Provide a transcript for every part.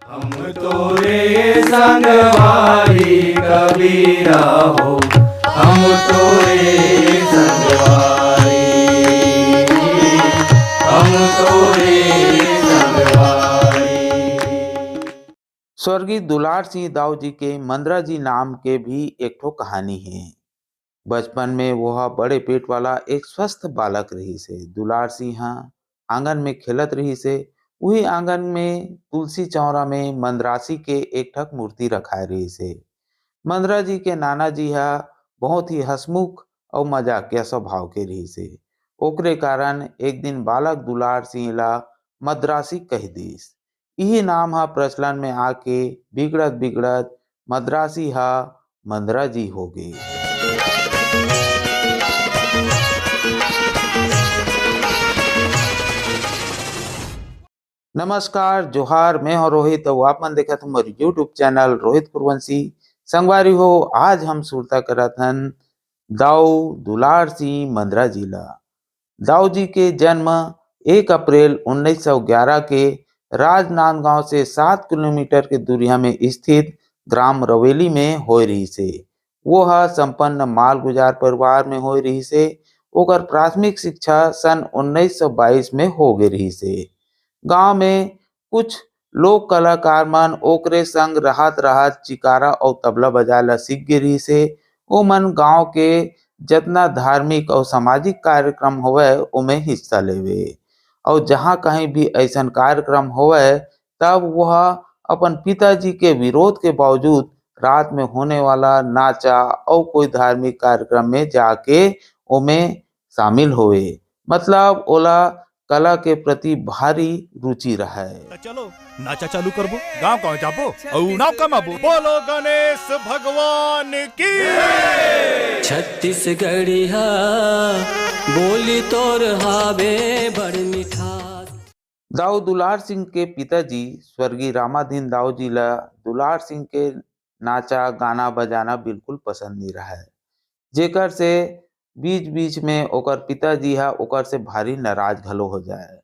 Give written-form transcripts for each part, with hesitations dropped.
हम तोरे संगवारी कबीरा हो, हम तोरे संगवारी, हम तोरे संगवारी। स्वर्गीय दुलार सिंह दाऊ जी के मंदरा जी नाम के भी एक ठो कहानी है। बचपन में वह बड़े पेट वाला एक स्वस्थ बालक रही से। दुलार सिंह आंगन में खेलत रही से। वही आंगन में तुलसी चौरा में मंदरासी के एक ठक मूर्ति रखाए रही से। मंदरा जी के नाना जी बहुत ही हसमुख और मजाकिया स्वभाव के रही से। ओकरे कारण एक दिन बालक दुलार सिंह ला मद्रासी कह दीस। यही नाम प्रचलन में आके बिगड़त बिगड़त मद्रासी मंदरा जी हो गई। नमस्कार जोहार, मैं हूं रोहित और आप मन देखत हमारे यूट्यूब चैनल रोहित कुरवंशी। संगवारी हो, आज हम सुरता करत हन दाऊ दुलार सिंह मंदरा जी ला। दाऊ जी के जन्म 1 अप्रैल 1911 के राजनांदगांव से 7 किलोमीटर के दूरिया में स्थित ग्राम रवेली में हो रही से। वो संपन्न माल गुजार परिवार में हो रही से। ओकर प्राथमिक शिक्षा सन 1922 में हो गई रही से। गांव में कुछ लोक कलाकार मन ओकरे संग रहत रहत चिकारा और तबला बजाए ला सीख गे रही से। ओ मन गांव के जितना धार्मिक और सामाजिक कार्यक्रम होवे उमें हिस्सा लेवे। और जहाँ कहीं भी ऐसा कार्यक्रम होवे तब वह अपन पिताजी के विरोध के बावजूद रात में होने वाला नाचा और कोई धार्मिक कार्यक्रम में जाके उमें शामिल होवे। मतलब ओला कला के प्रति भारी रुचि रहा है। चलो नाचा चालू करबो, गांव गांव जाबो और नाम कमाबो। बोलो गणेश भगवान की। छत्तीसगढ़िया बोली तोर हावे बड़ मिठास। दाऊ दुलार सिंह के पिताजी स्वर्गीय रामाधीन दाऊ जी ला दुलार सिंह के नाचा गाना बजाना बिल्कुल पसंद नहीं रहा है। जेकर से बीच बीच में ओकर पिताजी ओकर से भारी नाराज घलो हो जाए।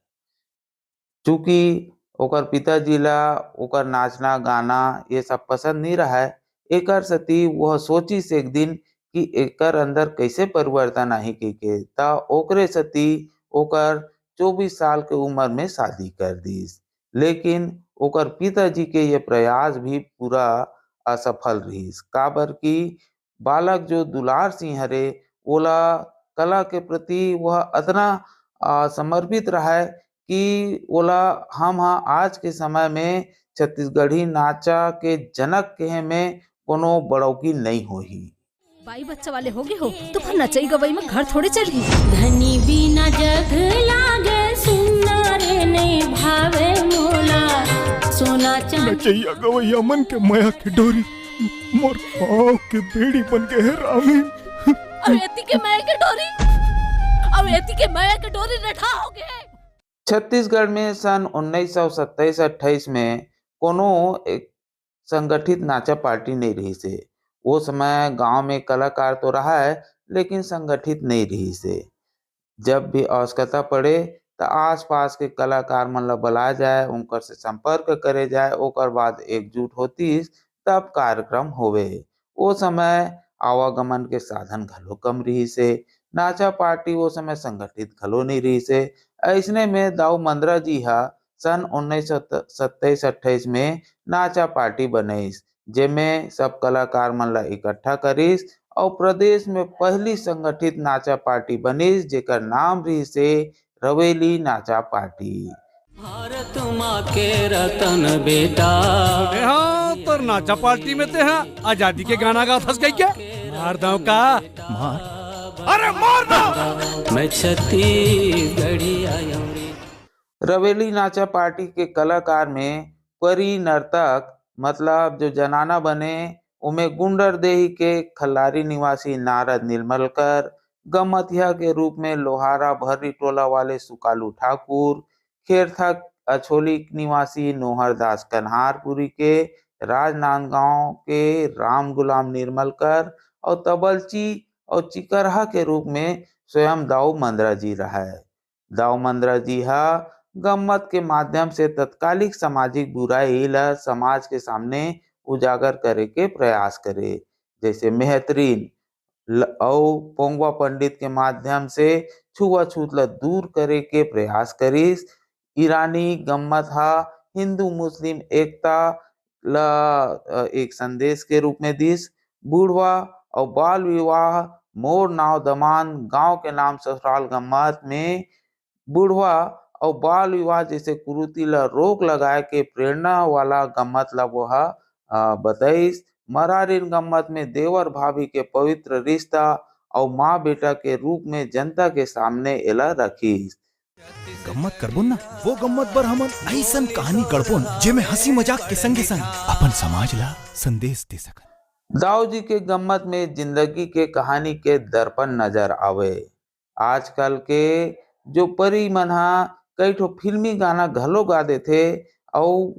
चूंकि ओकर पिताजी ला ओकर नाचना गाना ये सब पसंद नहीं रहा है। एकर सती वह सोची से एक दिन कि एकर अंदर कैसे परिवर्तन आही के ता ओकरे सती ओकर 24 साल के उम्र में शादी कर दीस। लेकिन ओकर पिताजी के ये प्रयास भी पूरा असफल रहीस। काबर की बालक जो दुलार सिंह हरे ओला कला के प्रति वह इतना समर्पित रहा है कि ओला हम आज के समय में छत्तीसगढ़ी नाचा के जनक कहे में कोनो बड़ौकी नहीं होही। बाई बच्चा वाले होगे हो तो फिर नचई गवई में घर थोड़े चली। धनी बिना जग लागे सुनना रे नहीं भावे मोला सोना चांदी। नचैया गवैया मन के माया के डोरी मोर पाँव के बेड़ी बन के है रामी। अवेती के माया के डोरी, अवेती के माया के डोरी रठा हो गए। छत्तीसगढ़ में सन 1927-28 में कोनो एक संगठित नाचा पार्टी नहीं रही से। वो समय गांव में कलाकार तो रहा है लेकिन संगठित नहीं रही से। जब भी आवश्यकता पड़े तो आसपास के कलाकार मन ला बुलाया जाए, उनकर से संपर्क करे जाए, ओकर बाद एकजुट होती तब कार्यक्रम होवे। वो समय आवागमन के साधन घलो कम रही से। नाचा पार्टी वो समय संगठित घलो नहीं रही से। ऐसने में दाऊ मंदरा जी सन 1927-28 में नाचा पार्टी बनईस, जेमें सब कलाकार मन ला इकट्ठा करीस और प्रदेश में पहली संगठित नाचा पार्टी बनीस, जेकर नाम रही से रवेली नाचा पार्टी। भारत माँ के रतन बेटा तो नाचा पार्टी में ते आजादी के गाना गा फंस गई क्या? मार दो का मार, अरे मार दो। मैं छत्तीसगढ़ी आया। रवेली नाचा पार्टी के कलाकार में परी नर्तक मतलब जो जनाना बने उमें गुंडर देही के खल्लारी निवासी नारद निर्मलकर, गमतिया के रूप में लोहारा भर्री टोला वाले सुकालू ठाकुर, खेरथक अछोली निवासी नोहर दास कन्हारपुरी के, राजनांदगांव के राम गुलाम निर्मलकर और तबलची और चिकरहा के रूप में स्वयं दाऊ मंदरा जी रहा है। दाऊ मंदरा जी गम्मत के माध्यम से तत्कालिक सामाजिक बुराई ला समाज के सामने उजागर करे के प्रयास करे। जैसे मेहतरीन और पोंगवा पंडित के माध्यम से छुआछूत ला दूर करे के प्रयास करिस। ईरानी गम्मत हा हिंदू मुस्लिम एकता ला एक संदेश के रूप में दिस। बूढ़वा और बाल विवाह मोर नाव दमान गांव के नाम ससुराल गम्मत में बूढ़वा और बाल विवाह जैसे कुरीति ला रोक लगाए के प्रेरणा वाला गम्मत ला वह बताइस। मरारिन गम्मत में देवर भाभी के पवित्र रिश्ता और माँ बेटा के रूप में जनता के सामने एला रखीस। गम्मत करबो ना वो गम्मत बर हमन ऐसन कहानी गढ़बोन जेमे हंसी मजाक के संगे संग अपन समाज ला संदेश दे सकन। दाऊ जी के गम्मत में जिंदगी के कहानी के दर्पण नजर आवे। आजकल के जो परी मन हा कई ठो फिल्मी गाना घलो गा देथे और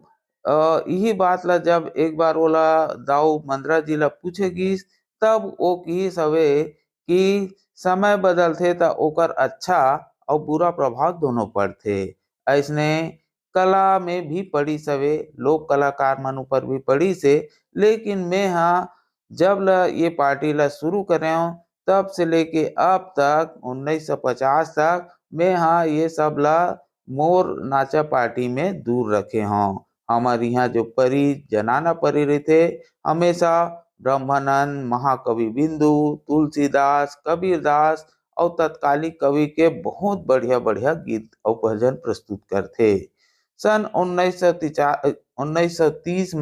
यही बात ला जब एक बार ओला दाऊ मंदरा जी ला पूछेगिस तब वो कहिस हवे कि समय बदलथे त ओकर अच्छा और बुरा प्रभाव दोनों पड़थे। ऐसने कला में भी पड़ी सवे, लोक कलाकार मन ऊपर भी पड़ी से। लेकिन मैं हाँ जब ला ये पार्टी ला शुरू करे तब से लेके अब तक 1950 तक मैं हाँ ये सब ला मोर नाचा पार्टी में दूर रखे हूँ। हमारे यहाँ जो परी जनाना परी रहते हमेशा ब्रह्मानंद, महाकवि बिंदु, तुलसीदास, कबीरदास और तत्कालिक कवि के बहुत बढ़िया बढ़िया गीत और भजन प्रस्तुत करते। सन 1930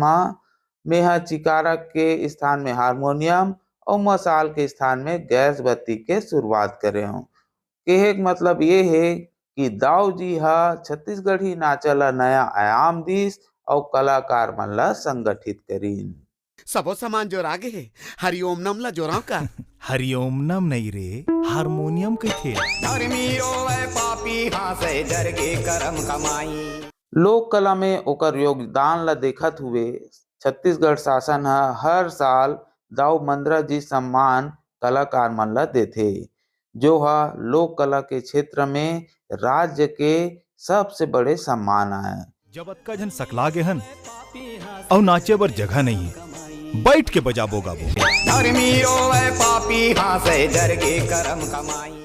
में चिकारा के स्थान में हारमोनियम और मसाल के स्थान में गैस बत्ती के शुरुआत करे हूँ। कहे मतलब ये है कि दाऊ जी हा छत्तीसगढ़ी नाचा ला नया आयाम दिस और कलाकार मन ला संगठित करीन। सबो सामान जोरा गे हे हरिओम नम ला जोराव का हरिओम नम नहीं रे हारमोनियम कथे। पापी हासे डर के करम कमाई। लोक कला में ओकर योगदान ला देखत हुए छत्तीसगढ़ शासन हर साल दाऊ मंदरा जी सम्मान कलाकार मन ला देथे, जो लोक कला के क्षेत्र में राज्य के सबसे बड़े सम्मान है। जब अतका जन सकला गे हन और नाचे बर जगह नहीं है, बैठ के बजाबो गाबो। पापी हासे डर के करम कमाई।